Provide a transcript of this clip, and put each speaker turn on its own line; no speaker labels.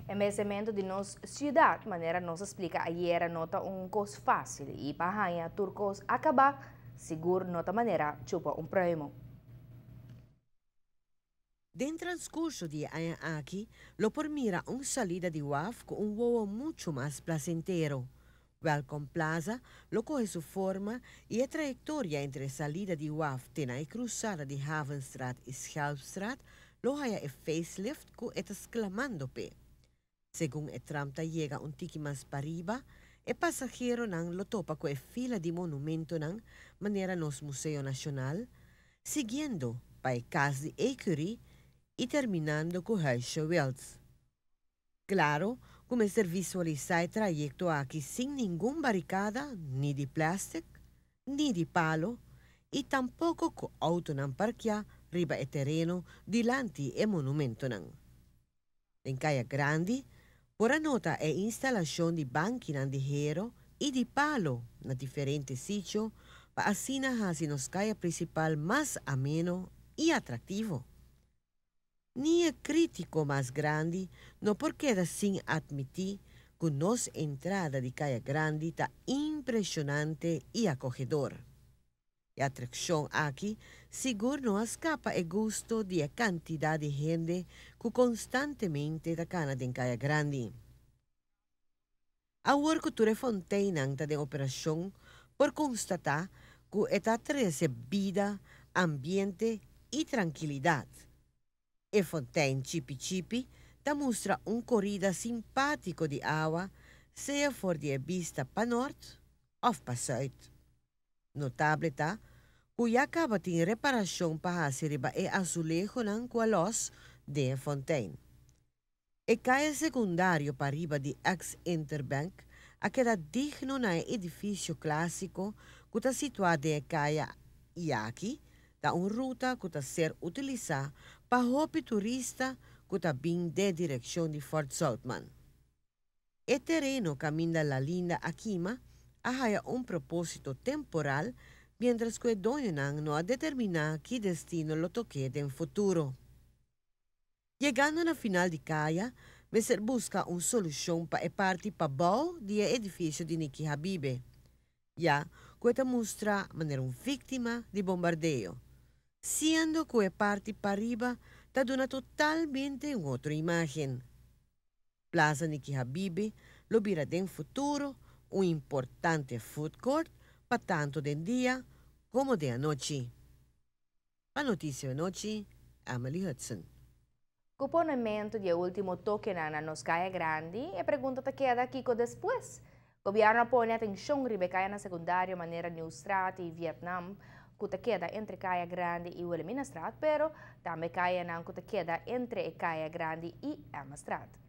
Envejecimento de nos ciudad, maneira nos explica ayer nota coisa fácil e pahanha turcos acaba seguro nota maneira chupa prêmio.
Dentro transcurso de año aquí, lo por mira salida de WAF con un huevo mucho más placentero. Welcome Plaza lo coge su forma y la trayectoria entre salida de WAF y cruzada de Havenstraat y Schelpstraat lo haya el facelift con exclamando pe. Según el tramta llega un tiki más para arriba, el pasajero nang lo topa con fila de monumento nang manera nos Museo Nacional, siguiendo para el Cas de Écurie y terminando con Huisje Wells. Claro, começar a visualizar el trayecto aquí sin ninguna barricada, ni de plástico, ni de palo, y tampoco con auto nan parquear riba el terreno delante el monumento nan. En Calle Grande, por nota e instalación de banchi nan de hierro y de palo na diferentes sitios para así hacer nos calle principal más ameno y atractivo. Ni el crítico más grande no por queda sin admitir que nos entrada de Calle Grande está impresionante y acogedor. La atracción aquí seguro no escapa el gusto de la cantidad de gente que constantemente da cana en Calle Grande. Ahora que Ture Fontaine está de operación por constatar que está trae vida, ambiente y tranquilidad. E Fontaine Chipi Chipi da mostra corrida simpático de agua, sea por de vista para norte o para zuid. Notable tá, que acaba de reparação para hacer e azulejo nan cualos de Fontaine. E caia secundário para riba de ex-Interbank, a queda digno na edifício clássico que está situado em caia Iaki, da ruta que está ser utilizada para hopi turista que está vindo de direção de Fort Southman. O terreno caminha la linda Akima haya propósito temporal, mientras que el dueño no ha determinado qué destino lo toque en futuro. Llegando a la final de calle, se busca una solución para el parte para del edificio de Nikki Habibe, ya que esta muestra manera una víctima de bombardeo, siendo que el parte para arriba está una totalmente otra imagen. Plaza Nikki Habibe lo verá en futuro un importante food court para tanto de día como de noche. Para Notícia de Noche, Emily Hudson.
Cuponamento de último toque na nos Calle Grande e pergunta te queda aqui depois. Governo põe atenção ribecaia na secundário maneira New Strat e Vietnam, que te queda entre Calle Grande e Wilhelmina Strat, pero também caia na que te queda entre Calle Grande e Emma Strat.